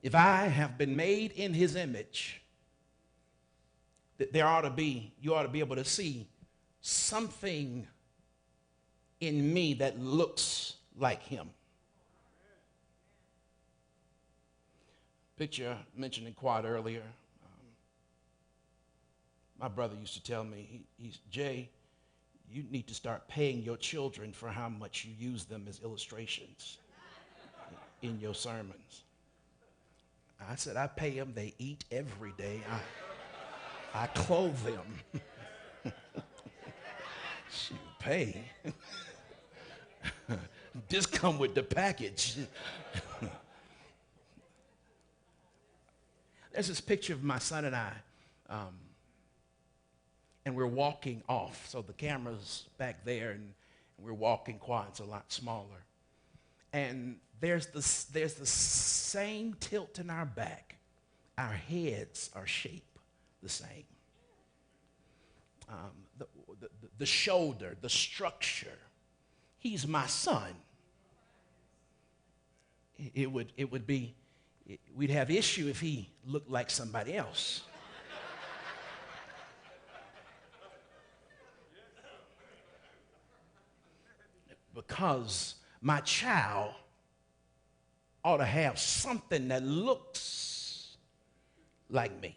If I have been made in his image, you ought to be able to see something in me that looks like him. Picture mentioned in quad earlier. My brother used to tell me, he's Jay, you need to start paying your children for how much you use them as illustrations in your sermons. I said, I pay them. They eat every day. I clothe them. Shoot, pay. Just come with the package. There's this picture of my son and I, and we're walking off. So the camera's back there, and we're walking quiet. It's a lot smaller. And there's the same tilt in our back. Our heads are shaped the same. The shoulder, the structure. He's my son. We'd have issue if he looked like somebody else. Because my child ought to have something that looks like me.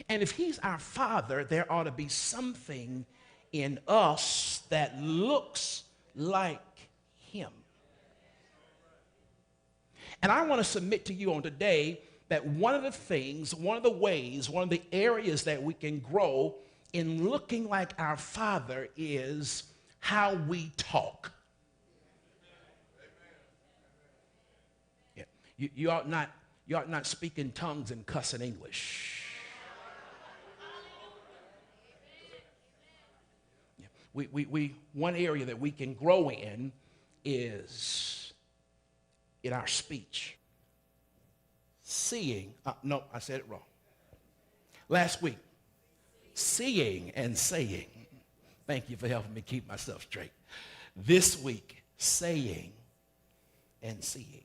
And if he's our father, there ought to be something in us that looks like him. And I want to submit to you on today that one of the ways, one of the areas that we can grow in looking like our father is how we talk. Yeah. You ought not speak in tongues and cuss in English. Yeah. One area that we can grow in is in our speech. Seeing, no, I said it wrong. Last week, seeing and saying. Thank you for helping me keep myself straight. This week, saying and seeing.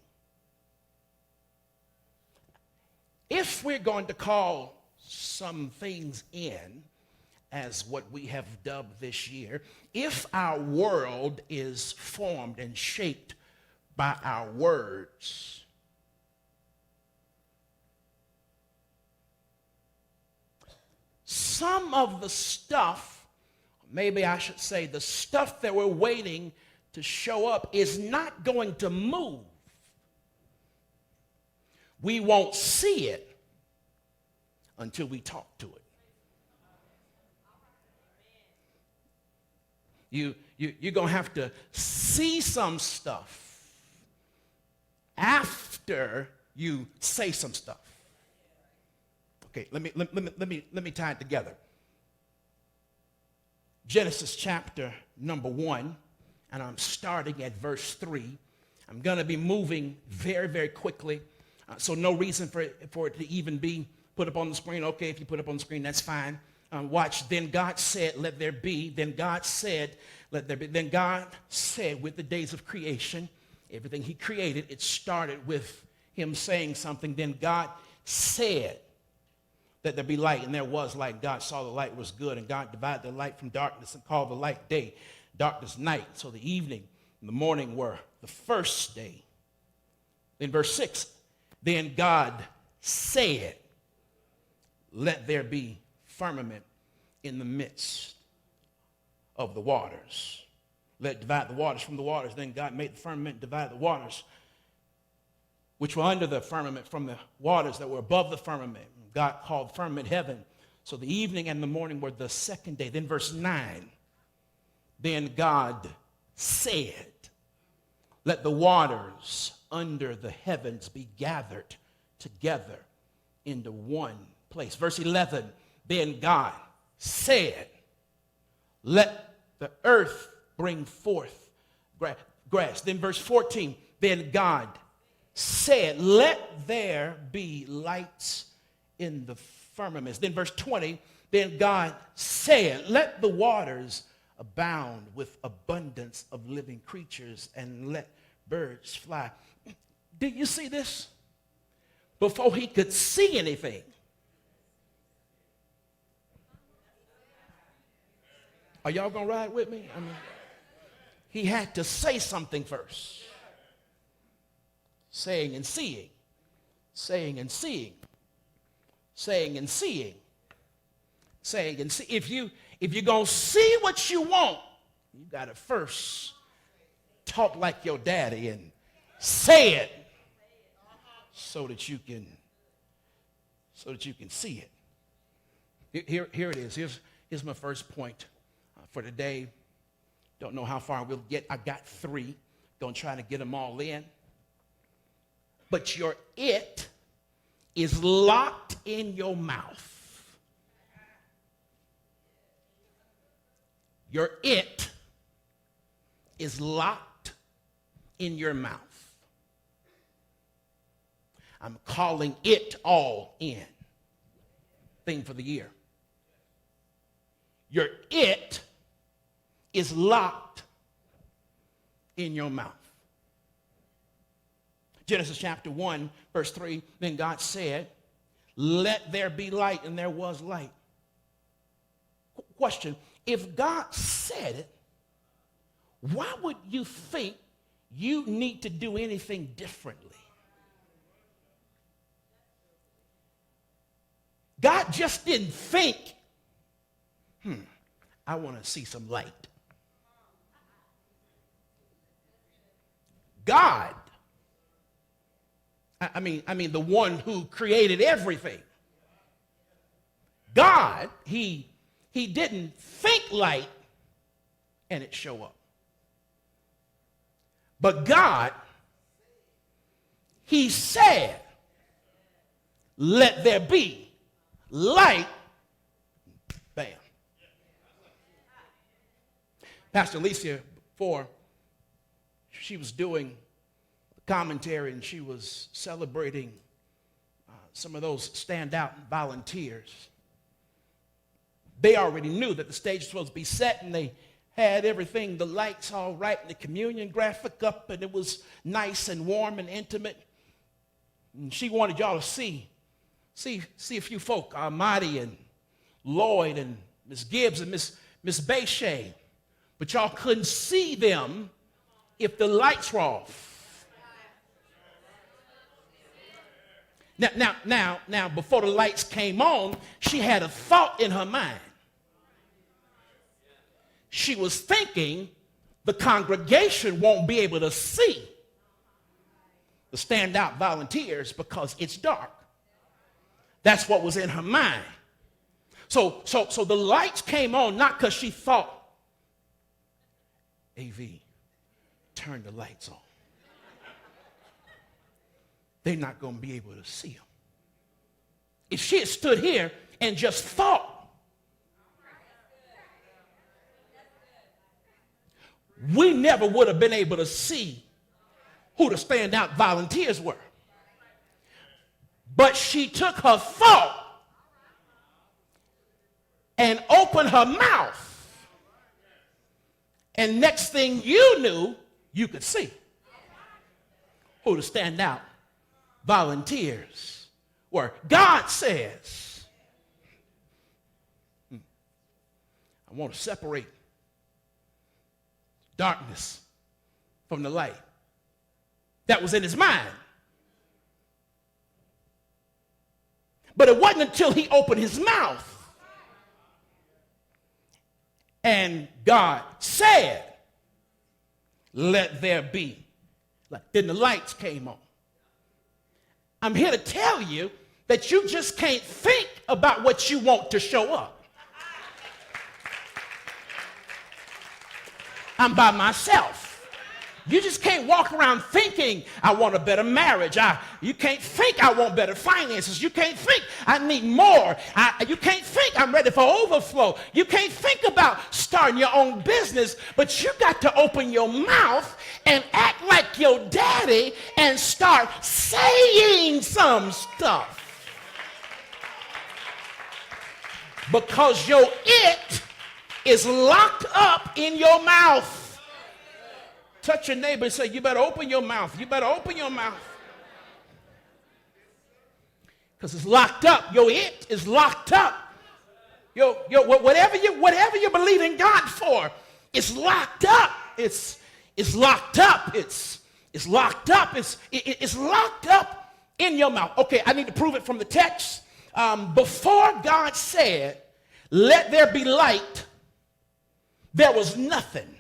If we're going to call some things in, as what we have dubbed this year, if our world is formed and shaped by our words, some of the stuff, maybe I should say the stuff that we're waiting to show up is not going to move. We won't see it until we talk to it. You're going to have to see some stuff after you say some stuff. Okay, let me tie it together. Genesis chapter number 1, and I'm starting at verse 3. I'm going to be moving very, very quickly, so no reason for it to even be put up on the screen. Okay, if you put it up on the screen, that's fine. Watch. Then God said, let there be. Then God said, let there be. Then God said, with the days of creation, everything he created, it started with him saying something. Then God said, that there be light, and there was light. God saw the light was good, and God divided the light from darkness and called the light day, darkness night. So the evening and the morning were the first day. Then verse 6, then God said, let there be firmament in the midst of the waters. Let divide the waters from the waters. Then God made the firmament, divide the waters which were under the firmament from the waters that were above the firmament. God called the firmament heaven. So the evening and the morning were the second day. Then verse 9, then God said, let the waters under the heavens be gathered together into one place. Verse 11, then God said, let the earth bring forth grass. Then verse 14, then God said, let there be lights in the firmaments. Then verse 20, then God said, let the waters abound with abundance of living creatures, and let birds fly. Did you see this? before he could see anything. Are y'all going to ride with me? I mean, he had to say something first. Saying and seeing. Saying and seeing. Saying and seeing. Saying and see. If you're going to see what you want, you got to first talk like your daddy and say it so that you can see it. Here it is. Here's my first point for today. Don't know how far we'll get. I got 3. Don't try to get them all in. But your it is locked in your mouth. Your it is locked in your mouth. I'm calling it all in. Thing for the year. Your it is locked in your mouth. Genesis chapter 1, verse 3, then God said, let there be light, and there was light. Question, if God said it, why would you think you need to do anything differently? God just didn't think, I want to see some light. God, I mean the one who created everything. God, he didn't think light and it show up. But God, he said, let there be light. Bam. Pastor Alecia, before she was doing commentary and she was celebrating some of those standout volunteers, they already knew that the stage was supposed to be set, and they had everything, the lights all right, and the communion graphic up, and it was nice and warm and intimate. And she wanted y'all to see a few folk, Marty and Lloyd and Miss Gibbs and Miss Bechet, but y'all couldn't see them if the lights were off. Now, before the lights came on, she had a thought in her mind. She was thinking the congregation won't be able to see the standout volunteers because it's dark. That's what was in her mind. So the lights came on not because she thought, AV, turn the lights on. They're not going to be able to see them. If she had stood here and just thought, we never would have been able to see who the standout volunteers were. But she took her thought and opened her mouth. And next thing you knew, you could see who the standout volunteers were. God says, I want to separate darkness from the light. That was in his mind. But it wasn't until he opened his mouth and God said, let there be light. Then the lights came on. I'm here to tell you that you just can't think about what you want to show up. I'm by myself. You just can't walk around thinking, I want a better marriage. You can't think I want better finances. You can't think I need more. You can't think I'm ready for overflow. You can't think about starting your own business, but you got to open your mouth and act like your daddy and start saying some stuff. Because your it is locked up in your mouth. Touch your neighbor and say, you better open your mouth. You better open your mouth. because it's locked up. Your it is locked up. Whatever you believe in God for, it's locked up. It's locked up. It's locked up. It's locked up in your mouth. Okay, I need to prove it from the text. Before God said, "Let there be light," there was nothing.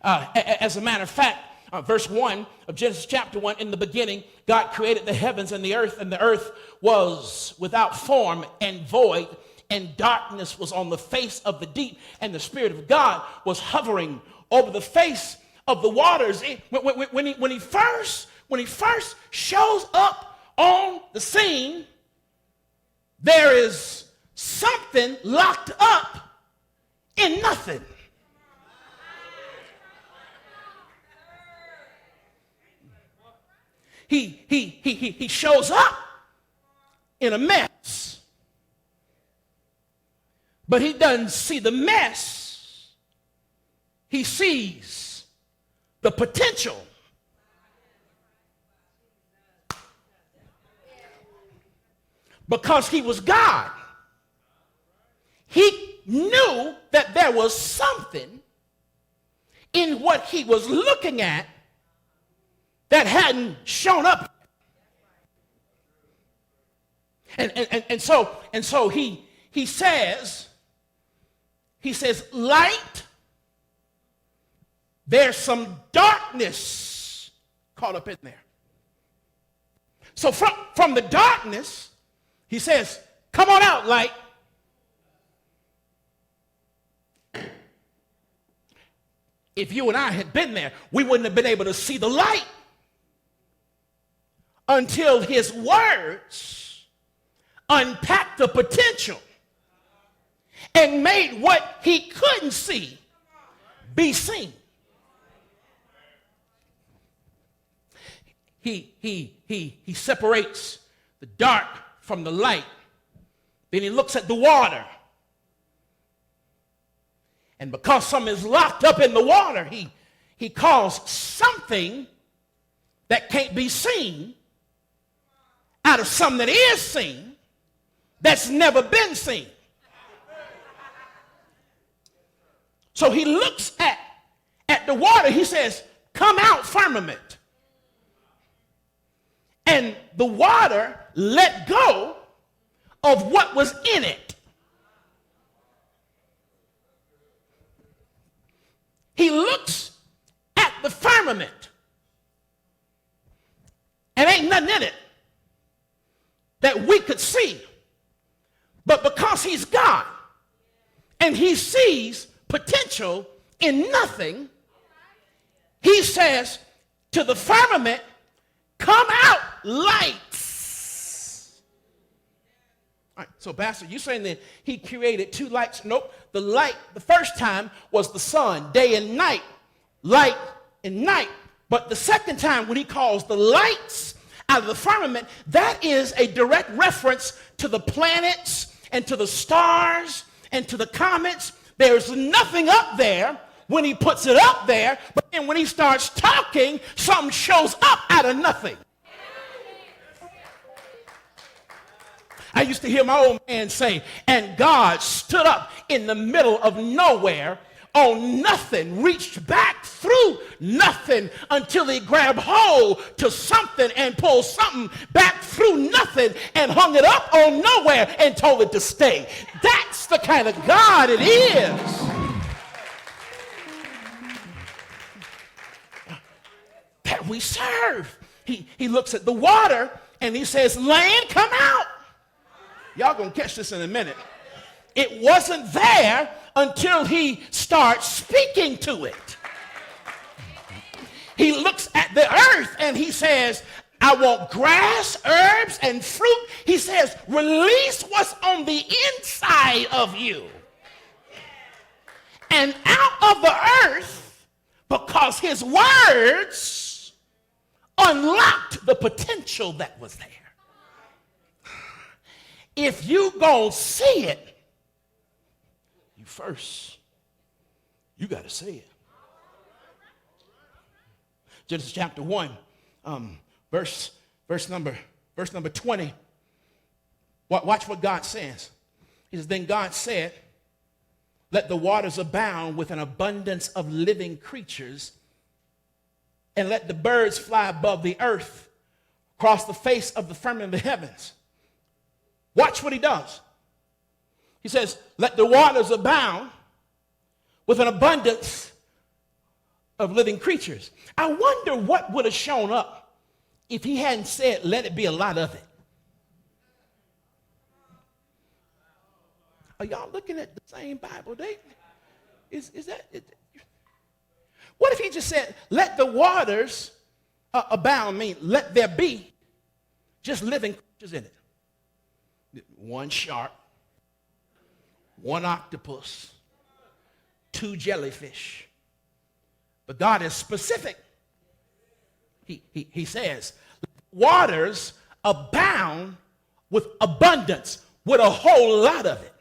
As a matter of fact, verse 1 of Genesis chapter 1, in the beginning, God created the heavens and the earth was without form and void, and darkness was on the face of the deep, and the Spirit of God was hovering over the face of the waters. When he first shows up on the scene, there is something locked up in nothing. He shows up in a mess, but he doesn't see the mess. He sees the potential. Because he was God, he knew that there was something in what he was looking at that hadn't shown up. And so he says, light, there's some darkness caught up in there. So from the darkness, he says, "Come on out, light." If you and I had been there, we wouldn't have been able to see the light until his words unpacked the potential and made what he couldn't see be seen. He separates the dark from the light. Then he looks at the water. And because something is locked up in the water, he calls something that can't be seen out of something that is seen that's never been seen. So he looks at the water. He says, "Come out, firmament." And the water let go of what was in it. He looks at the firmament and ain't nothing in it that we could see. But because he's God and he sees potential in nothing, he says to the firmament, "Come out, lights." All right, so Pastor, you saying that he created two lights? Nope. The light, the first time, was the sun, day and night, light and night. But the second time, when he calls the lights out of the firmament, that is a direct reference to the planets and to the stars and to the comets. There's nothing up there when he puts it up there, but then when he starts talking, something shows up out of nothing. I used to hear my old man say, "And God stood up in the middle of nowhere on nothing, reached back through nothing until he grabbed hold to something and pulled something back through nothing and hung it up on nowhere and told it to stay." That's the kind of God it is that we serve. He looks at the water and he says, "Land, come out." Y'all gonna catch this in a minute. It wasn't there until he starts speaking to it. He looks at the earth and he says, "I want grass, herbs, and fruit." He says, "Release what's on the inside of you." And out of the earth, because his words unlocked the potential that was there. If you gonna see it, you got to see it. Genesis chapter 1, verse verse number 20. Watch what God says. He says, then God said, let the waters abound with an abundance of living creatures, and let the birds fly above the earth across the face of the firmament of the heavens. Watch what he does. He says, let the waters abound with an abundance of living creatures. I wonder what would have shown up if he hadn't said, let it be a lot of it. Are y'all looking at the same Bible? What if he just said, let the waters abound, mean let there be just living creatures in it? One shark, one octopus, two jellyfish. But God is specific. He says, waters abound with abundance, with a whole lot of it.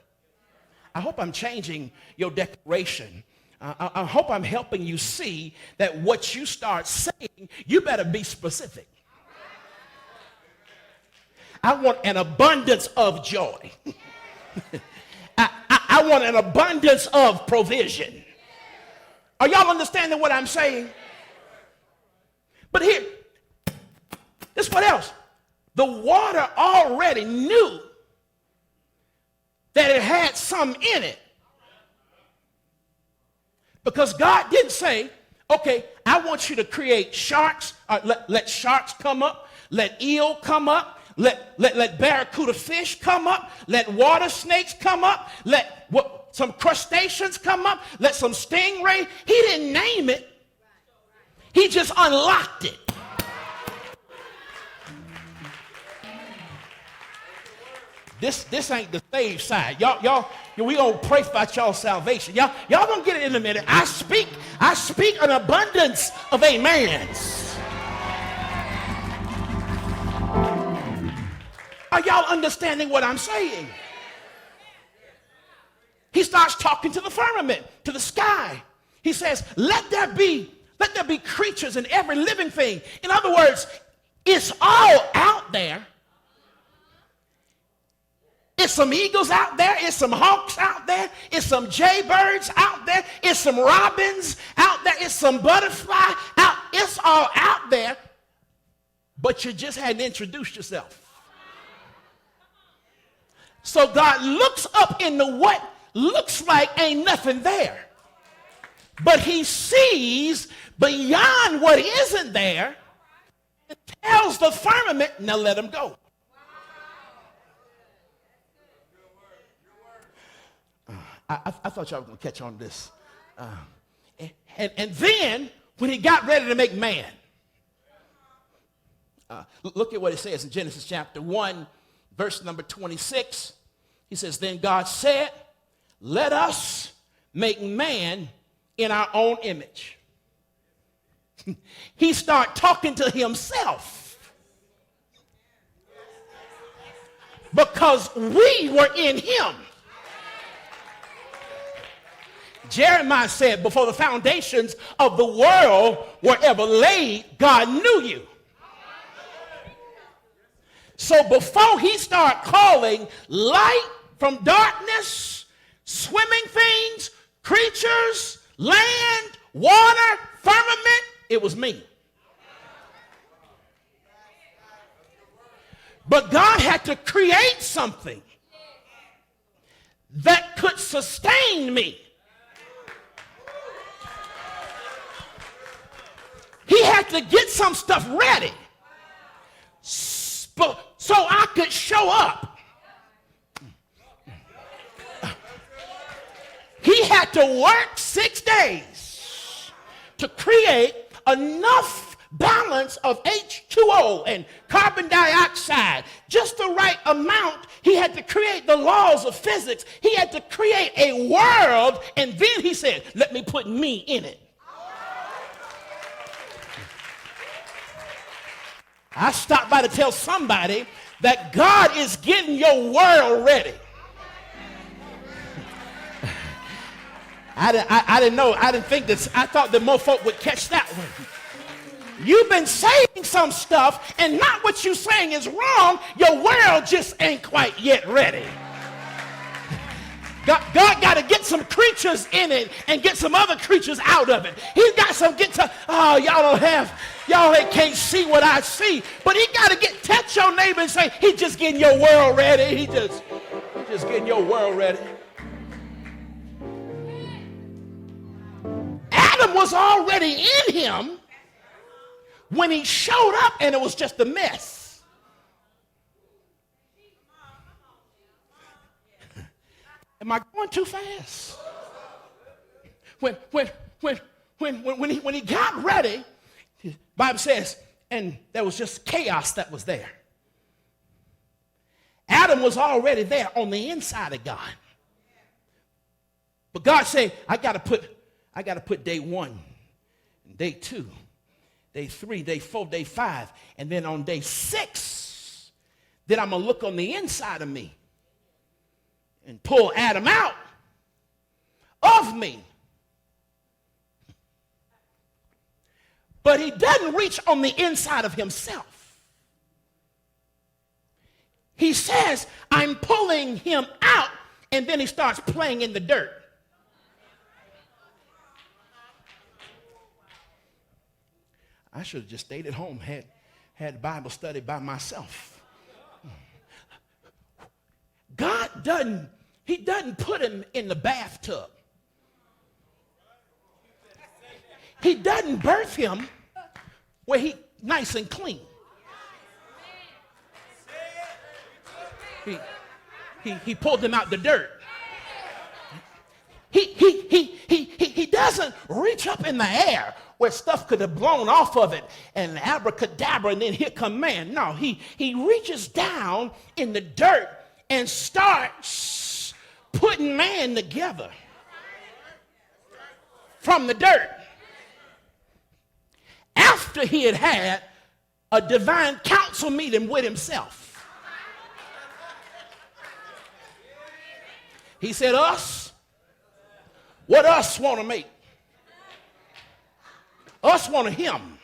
I hope I'm changing your declaration. I hope I'm helping you see that what you start saying, you better be specific. I want an abundance of joy. I want an abundance of provision. Are y'all understanding what I'm saying? But here, this is what else. The water already knew that it had some in it. Because God didn't say, okay, I want you to create sharks. Let sharks come up. Let eel come up. Let barracuda fish come up. Let water snakes come up. Let some crustaceans come up. Let some stingray. He didn't name it. He just unlocked it. This ain't the saved side. Y'all, we gonna pray about y'all's salvation. Y'all gonna get it in a minute. I speak an abundance of amens. Are y'all understanding what I'm saying? He starts talking to the firmament, to the sky. He says, let there be creatures in every living thing. In other words, it's all out there. It's some eagles out there. It's some hawks out there. It's some jaybirds out there. It's some robins out there. It's some butterfly out. It's all out there. But you just hadn't introduced yourself. So God looks up into what looks like ain't nothing there. But he sees beyond what isn't there and tells the firmament, now let him go. I thought y'all were going to catch on to this. And then, when he got ready to make man, look at what it says in Genesis chapter 1, verse number 26. He says, then God said, let us make man in our own image. He started talking to himself. Because we were in him. Jeremiah said, before the foundations of the world were ever laid, God knew you. So before he started calling light from darkness, swimming things, creatures, land, water, firmament, it was me. But God had to create something that could sustain me. He had to get some stuff ready so I could show up. He had to work 6 days to create enough balance of H2O and carbon dioxide, just the right amount. He had to create the laws of physics. He had to create a world, and then he said, let me put me in it. I stopped by to tell somebody that God is getting your world ready. I didn't know. I didn't think this. I thought that more folk would catch that one. You've been saved some stuff, and not what you're saying is wrong. Your world just ain't quite yet ready. God got to get some creatures in it and get some other creatures out of it. He's got some y'all can't see what I see. But he got to touch your neighbor and say, he's just getting your world ready. He's just getting your world ready. Adam was already in him when he showed up, and it was just a mess. Am I going too fast? When he got ready, the Bible says, and there was just chaos that was there. Adam was already there on the inside of God. But God said, I got to put day 1, day 2, day 3, day 4, day 5, and then on day 6, then I'm going to look on the inside of me and pull Adam out of me. But he doesn't reach on the inside of himself. He says, I'm pulling him out, and then he starts playing in the dirt. I should have just stayed at home, had Bible study by myself. God doesn't put him in the bathtub. He doesn't birth him where he nice and clean. He pulled him out the dirt. He doesn't reach up in the air where stuff could have blown off of it and abracadabra, and then here come man. No, he reaches down in the dirt and starts putting man together from the dirt. After he had a divine council meeting with himself. He said, what us want to make? Us want a him.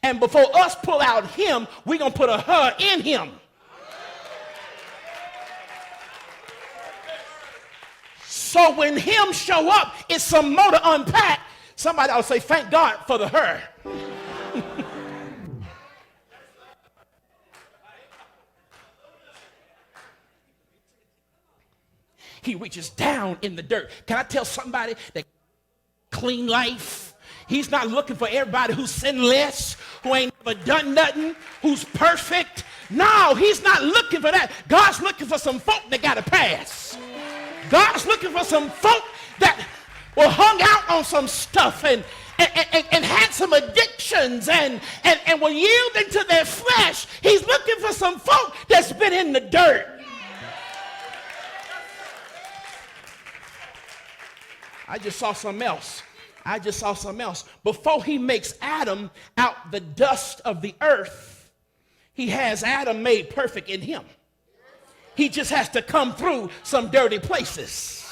And before us pull out him, we're going to put a her in him. So when him show up, it's some more to unpack. Somebody ought to say, thank God for the her. He reaches down in the dirt. Can I tell somebody that clean life? He's not looking for everybody who's sinless, who ain't never done nothing, who's perfect. No, he's not looking for that. God's looking for some folk that got a pass. God's looking for some folk that were hung out on some stuff and had some addictions and were yielding to their flesh. He's looking for some folk that's been in the dirt. I just saw something else. Before he makes Adam out the dust of the earth, he has Adam made perfect in him. He just has to come through some dirty places.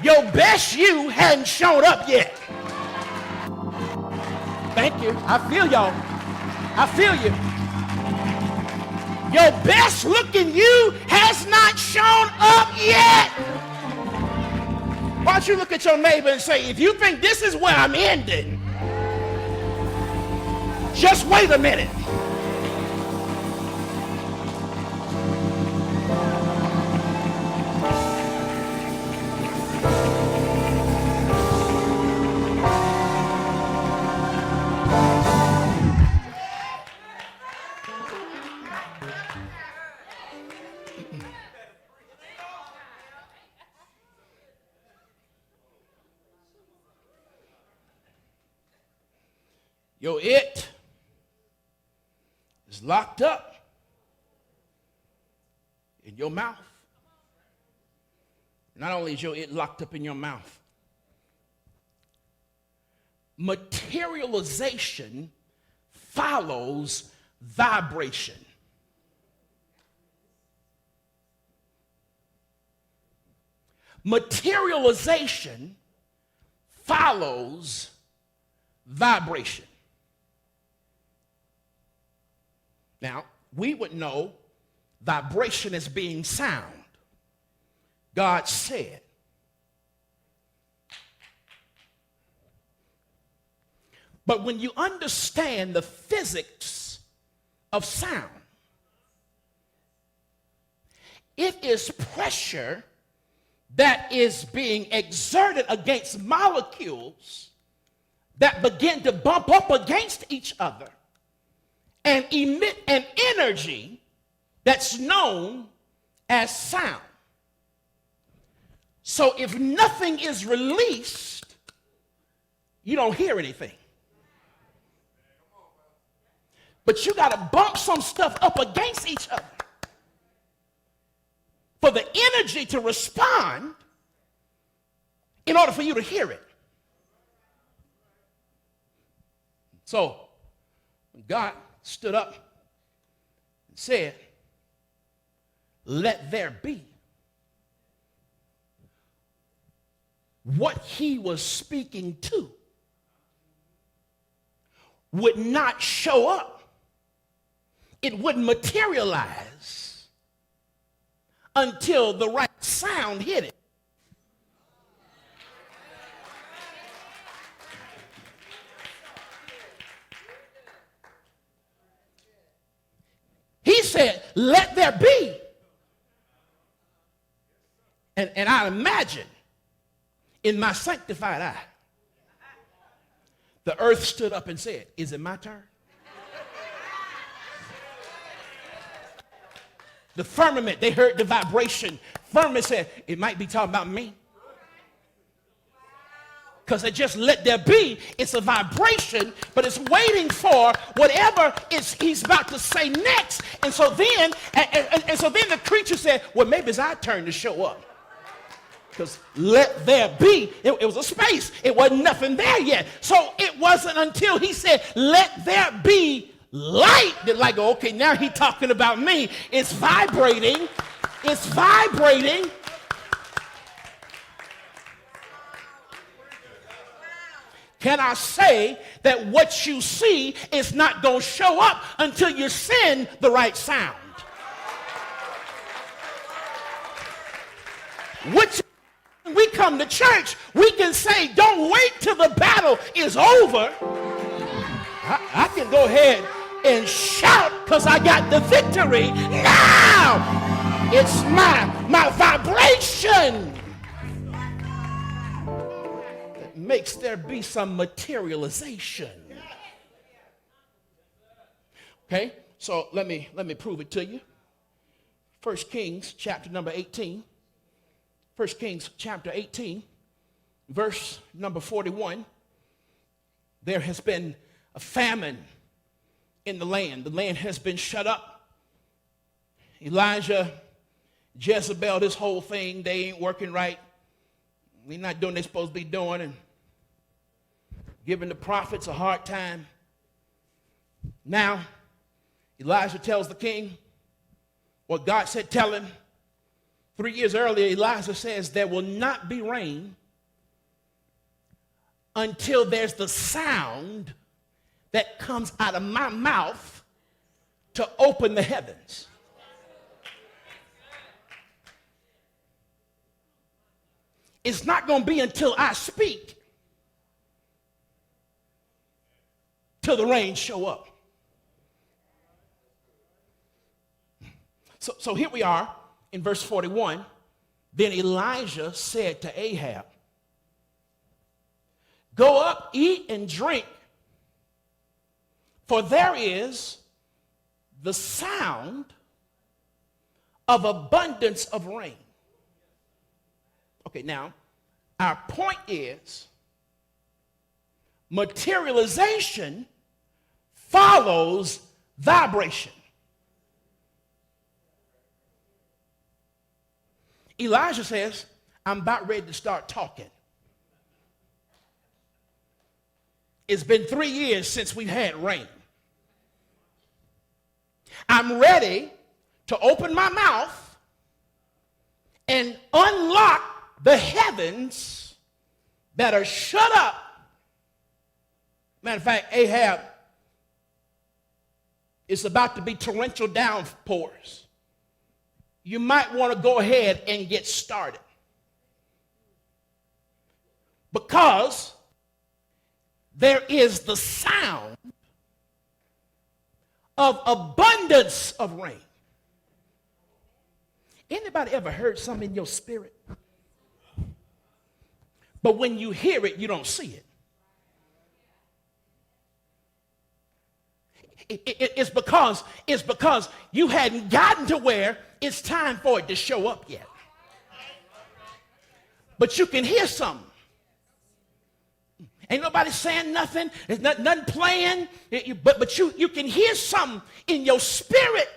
Your best you hadn't shown up yet. Thank you. I feel y'all. I feel you. Your best looking you has not shown up yet. Why don't you look at your neighbor and say, if you think this is where I'm ending, just wait a minute. Your it is locked up in your mouth. Not only is your it locked up in your mouth, materialization follows vibration. Materialization follows vibration. Now, we would know vibration as being sound. God said. But when you understand the physics of sound, it is pressure that is being exerted against molecules that begin to bump up against each other and emit an energy that's known as sound. So if nothing is released, you don't hear anything. But you got to bump some stuff up against each other for the energy to respond in order for you to hear it. So God stood up and said, "Let there be." What he was speaking to would not show up. It wouldn't materialize until the right sound hit it. He said, "Let there be." And I imagine in my sanctified eye, the earth stood up and said, "Is it my turn?" The firmament, they heard the vibration. Firmament said, "It might be talking about me." Because they just let there be. It's a vibration, but it's waiting for whatever he's about to say next. And so then, so then the creature said, "Well, maybe it's our turn to show up." Because let there be, it was a space. It wasn't nothing there yet. So it wasn't until he said, "Let there be light," that like, okay, now he's talking about me. It's vibrating. It's vibrating. Can I say that what you see is not going to show up until you send the right sound? Which we come to church, we can say, don't wait till the battle is over. I can go ahead and shout because I got the victory. Now it's my vibration that makes there be some materialization. Okay, so let me prove it to you. 1 Kings chapter number 18. 1 Kings chapter 18, verse number 41. There has been a famine in the land. The land has been shut up. Elijah, Jezebel, this whole thing, they ain't working right. They're not doing what they're supposed to be doing and giving the prophets a hard time. Now, Elijah tells the king what God said tell him. 3 years earlier, Elijah says there will not be rain until there's the sound that comes out of my mouth to open the heavens. It's not going to be until I speak till the rain show up. So here we are. In verse 41, then Elijah said to Ahab, "Go up, eat and drink, for there is the sound of abundance of rain." Okay, now, our point is materialization follows vibration. Elijah says, "I'm about ready to start talking. It's been 3 years since we've had rain. I'm ready to open my mouth and unlock the heavens that are shut up. Matter of fact, Ahab, it's about to be torrential downpours. You might want to go ahead and get started. Because there is the sound of abundance of rain. Anybody ever heard something in your spirit? But when you hear it, you don't see it. It's because you hadn't gotten to where it's time for it to show up yet. But you can hear something. Ain't nobody saying nothing. There's nothing playing. But you can hear something in your spirit.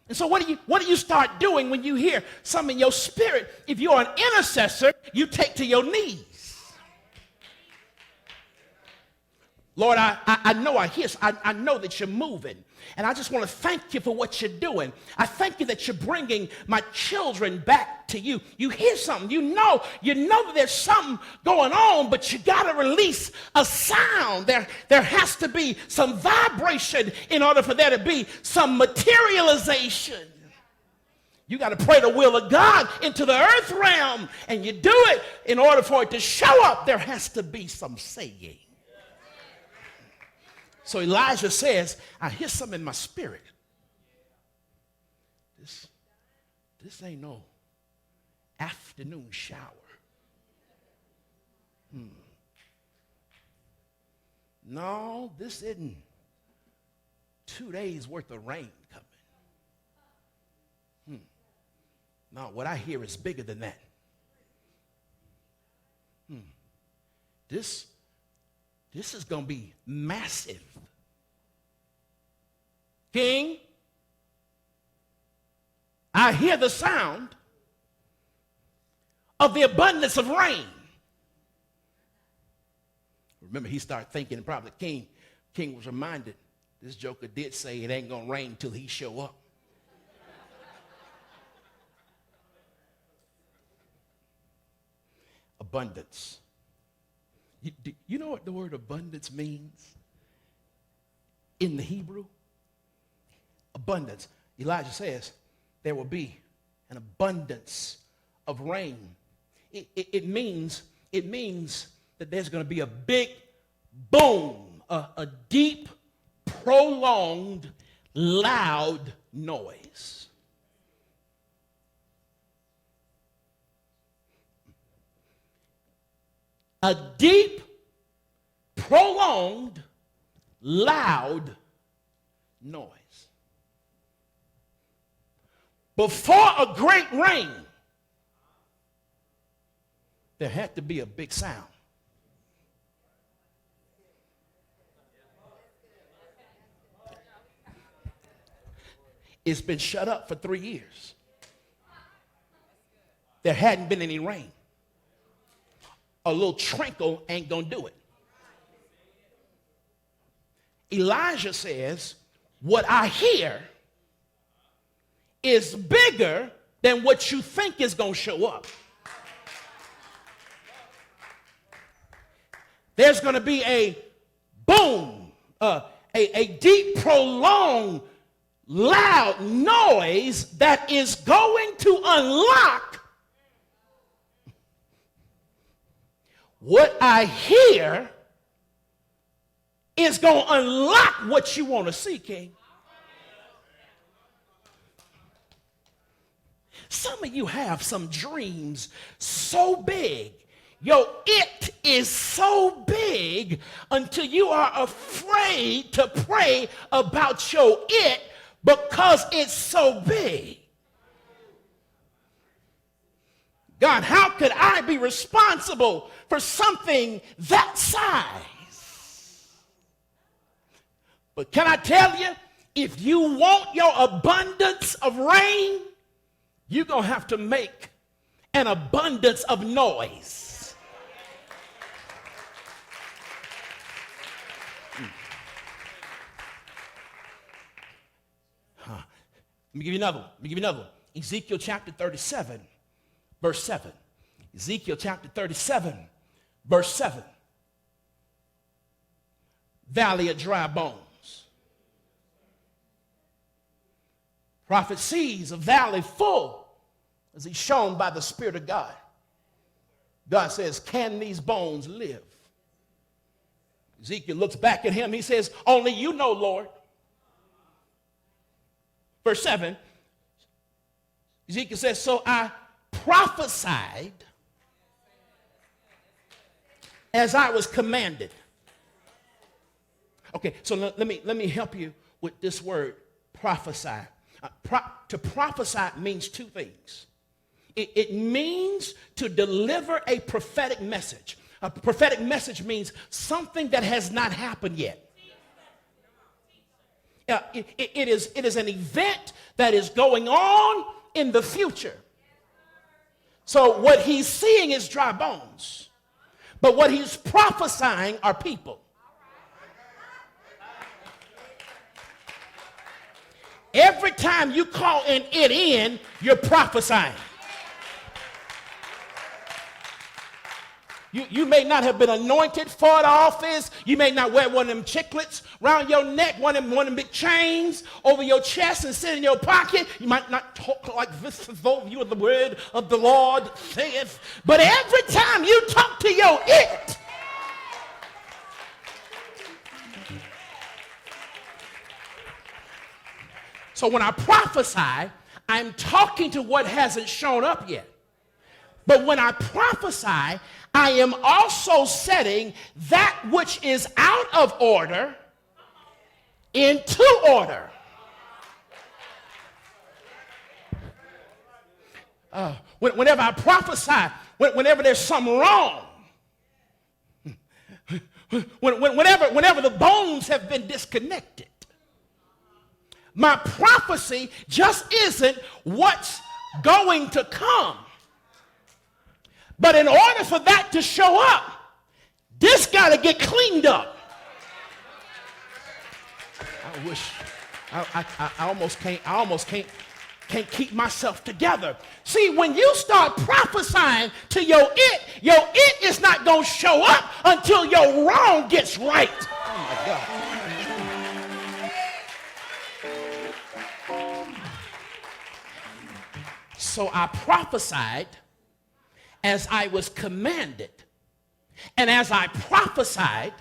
And so what do you start doing when you hear something in your spirit? If you're an intercessor, you take to your knees. Lord, I know I know that you're moving. And I just want to thank you for what you're doing. I thank you that you're bringing my children back to you. You hear something. You know that there's something going on, but you got to release a sound. There has to be some vibration in order for there to be some materialization. You got to pray the will of God into the earth realm, and you do it in order for it to show up. There has to be some saying. So Elijah says, I hear something in my spirit. This ain't no afternoon shower. No, this isn't 2 days worth of rain coming. No, what I hear is bigger than that. This is going to be massive. King, I hear the sound of the abundance of rain. Remember, he started thinking, probably King was reminded, this joker did say it ain't going to rain till he show up. Abundance. You know what the word abundance means in the Hebrew? Abundance. Elijah says there will be an abundance of rain. It means that there's going to be a big boom, a deep, prolonged, loud noise. A deep, prolonged, loud noise. Before a great rain, there had to be a big sound. It's been shut up for 3 years. There hadn't been any rain. A little trinkle ain't going to do it. Elijah says, what I hear is bigger than what you think is going to show up. There's going to be a boom, a deep, prolonged, loud noise that is going to unlock what I hear is going to unlock what you want to see, King. Some of you have some dreams so big. It is so big until you are afraid to pray about your it because it's so big. God, how could I be responsible for something that size? But can I tell you, if you want your abundance of rain, you're going to have to make an abundance of noise. Let me give you another one. Ezekiel chapter 37, verse 7. Ezekiel chapter 37, verse 7. Valley of dry bones. Prophet sees a valley full as he's shown by the Spirit of God. God says, can these bones live? Ezekiel looks back at him. He says, only you know, Lord. Verse 7, Ezekiel says, so I prophesied as I was commanded. Okay, so let me help you with this word, prophesy. To prophesy means two things. It means to deliver a prophetic message. A prophetic message means something that has not happened yet. It is an event that is going on in the future. So what he's seeing is dry bones. But what he's prophesying are people. Every time you call it in, you're prophesying. You may not have been anointed for the office. You may not wear one of them chiclets around your neck, one of them big chains over your chest and sit in your pocket. You might not talk like this as though you are the word of the Lord saith. But every time you talk to your it, so when I prophesy, I'm talking to what hasn't shown up yet. But when I prophesy, I am also setting that which is out of order into order. Whenever I prophesy, whenever there's something wrong, whenever the bones have been disconnected, my prophecy just isn't what's going to come. But in order for that to show up, this got to get cleaned up. I wish I almost can't keep myself together. See, when you start prophesying to your it is not going to show up until your wrong gets right. Oh my God. So I prophesied as I was commanded. And as I prophesied,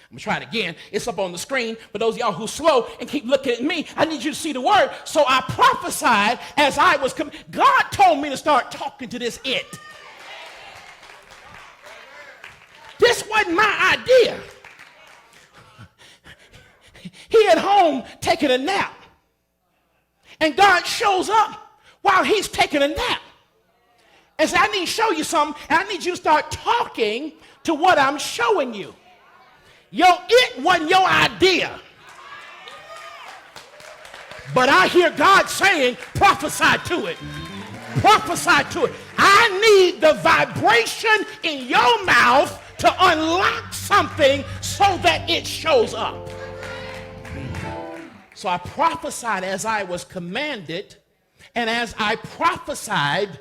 I'm going to try it again. It's up on the screen. For those of y'all who slow and keep looking at me, I need you to see the word. So I prophesied as I was God told me to start talking to this it. This wasn't my idea. He at home taking a nap. And God shows up while he's taking a nap. And says, I need to show you something. And I need you to start talking to what I'm showing you. It wasn't your idea. But I hear God saying, prophesy to it. Prophesy to it. I need the vibration in your mouth to unlock something so that it shows up. So I prophesied as I was commanded, and as I prophesied,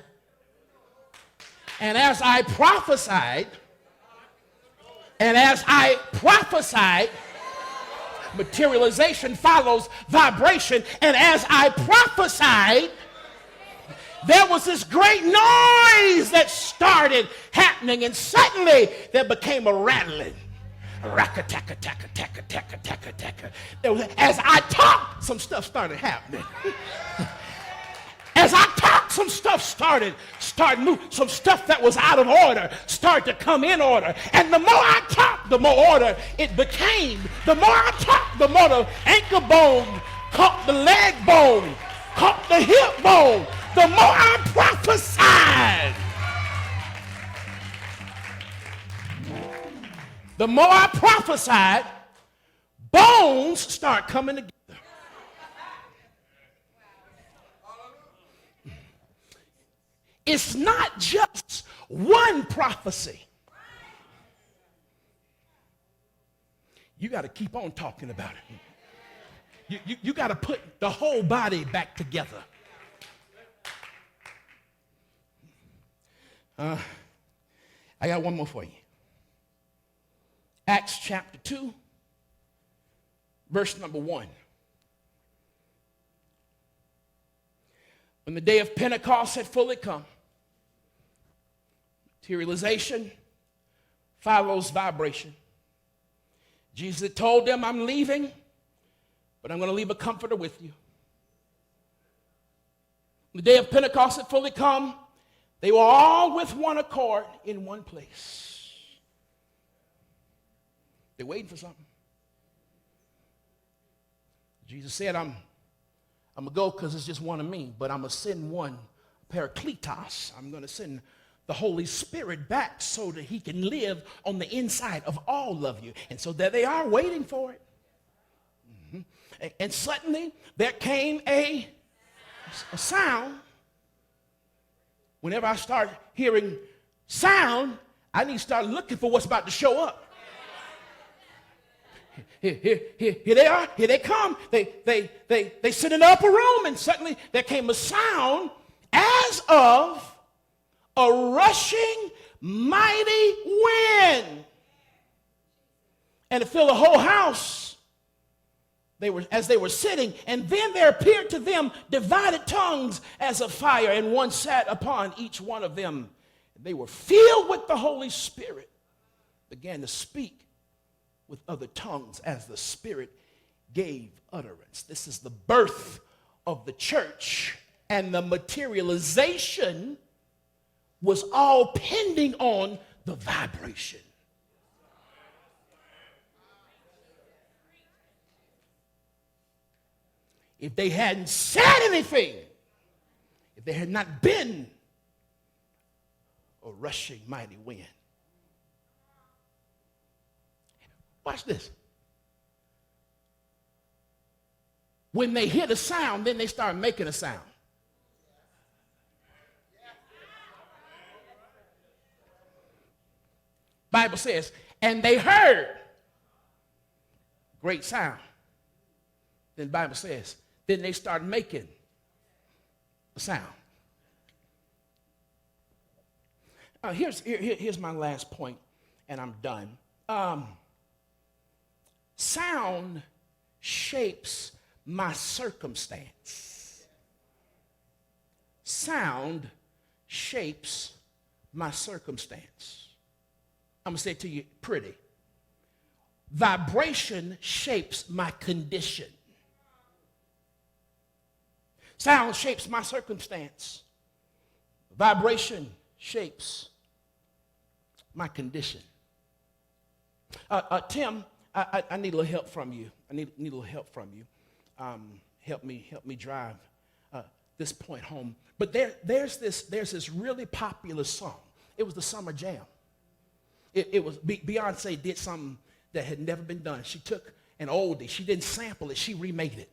materialization follows vibration, and as I prophesied, there was this great noise that started happening, and suddenly there became a rattling. As I talked, some stuff started happening. As I talked, some stuff started moving. Some stuff that was out of order started to come in order. And the more I talked, the more order it became. The more I talked, the more the ankle bone caught the leg bone, caught the hip bone. The more I prophesied, the more I prophesied, bones start coming together. It's not just one prophecy. You got to keep on talking about it. You got to put the whole body back together. I got one more for you. Acts chapter 2, verse number 1. When the day of Pentecost had fully come, materialization follows vibration. Jesus had told them, I'm leaving, but I'm going to leave a comforter with you. When the day of Pentecost had fully come, they were all with one accord in one place. They're waiting for something. Jesus said, I'm going to go because it's just one of me, but I'm going to send one, Parakletos. I'm going to send the Holy Spirit back so that he can live on the inside of all of you. And so there they are waiting for it. Mm-hmm. And suddenly there came a sound. Whenever I start hearing sound, I need to start looking for what's about to show up. Here they are. Here they come. They sit in the upper room, and suddenly there came a sound as of a rushing mighty wind, and it filled the whole house. As they were sitting, and then there appeared to them divided tongues as of fire, and one sat upon each one of them. They were filled with the Holy Spirit, began to speak with other tongues as the Spirit gave utterance. This is the birth of the church, and the materialization was all pending on the vibration. If they hadn't said anything, if there had not been a rushing mighty wind. Watch this. When they hear the sound, then they start making a sound. Bible says, and they heard great sound. Then the Bible says, then they start making a sound. Here's my last point, and I'm done. Sound shapes my circumstance. Sound shapes my circumstance. I'm going to say it to you pretty. Vibration shapes my condition. Sound shapes my circumstance. Vibration shapes my condition. Tim, I need a little help from you. I need a little help from you. Help me drive this point home. But there's this really popular song. It was the Summer Jam. It was Beyonce did something that had never been done. She took an oldie. She didn't sample it. She remade it.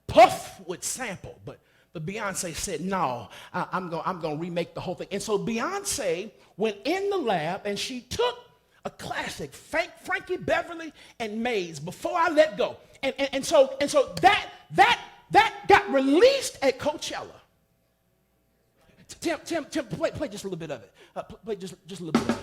Puff would sample, but Beyonce said, no, I'm going to remake the whole thing. And so Beyonce went in the lab and she took a classic, Frankie Beverly and Maze, Before I Let Go. And so that got released at Coachella. Tim, play just a little bit of it. Play just a little bit of it.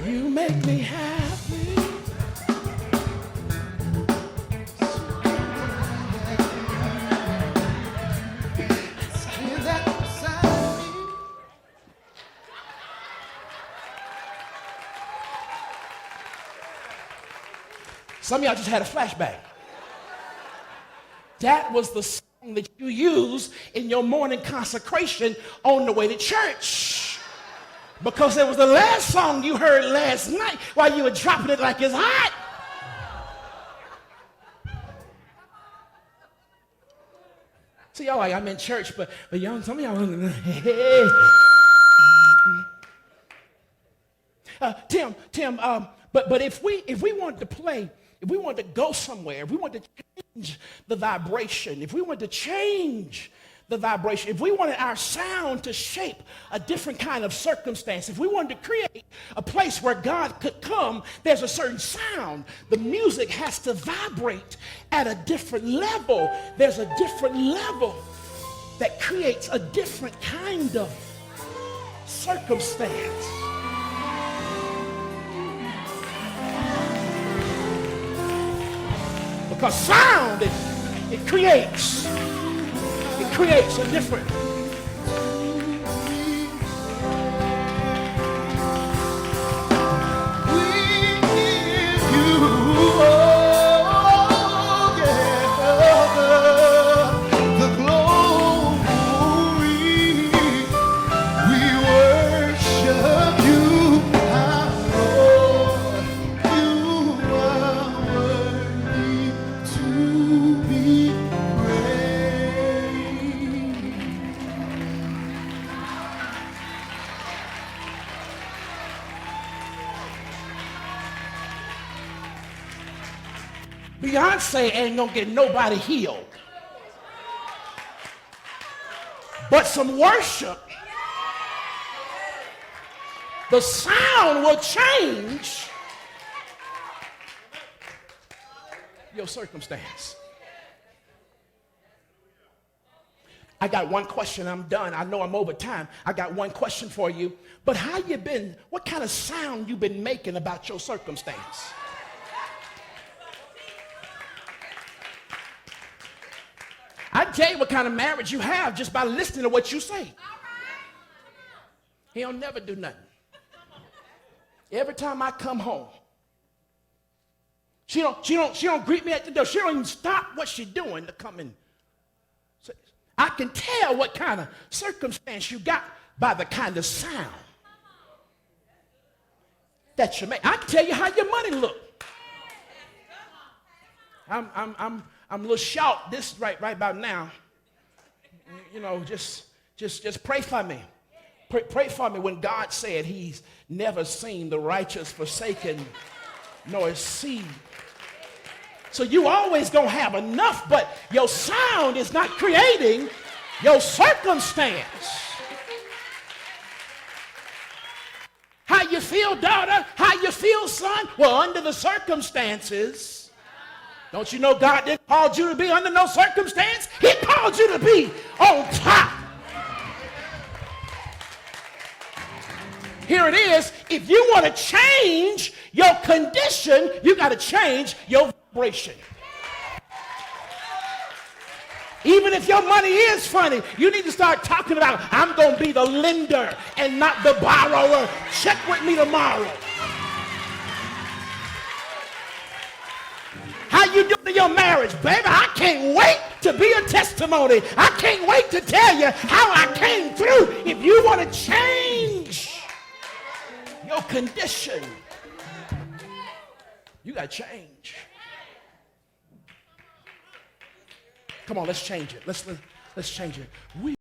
You make me happy. Some of y'all just had a flashback. That was the song that you used in your morning consecration on the way to church. Because it was the last song you heard last night while you were dropping it like it's hot. See, y'all like, I'm in church, but y'all, some of y'all, Tim, but if we wanted to play, if we wanted to go somewhere, if we wanted to change the vibration, if we wanted to change the vibration, if we wanted our sound to shape a different kind of circumstance, if we wanted to create a place where God could come, there's a certain sound. The music has to vibrate at a different level. There's a different level that creates a different kind of circumstance. Because sound, it creates a different. Beyonce ain't gonna get nobody healed. But some worship, the sound will change your circumstance. I got one question, I'm done. I know I'm over time. I got one question for you. But how you been, what kind of sound you been making about your circumstance? I tell you what kind of marriage you have just by listening to what you say. He'll never do nothing. Every time I come home, she don't greet me at the door. She don't even stop what she's doing to come in. So I can tell what kind of circumstance you got by the kind of sound that you make. I can tell you how your money look. I'm a little short this right about now. You know, just pray for me. Pray for me when God said he's never seen the righteous forsaken nor his seed. So you always gonna have enough, but your sound is not creating your circumstance. How you feel, daughter? How you feel, son? Well, under the circumstances. Don't you know God didn't call you to be under no circumstance? He called you to be on top. Here it is. If you want to change your condition, you got to change your vibration. Even if your money is funny, you need to start talking about, I'm going to be the lender and not the borrower. Check with me tomorrow. How you doing in your marriage? Baby, I can't wait to be a testimony. I can't wait to tell you how I came through. If you want to change your condition, you got to change. Come on, let's change it. Let's change it.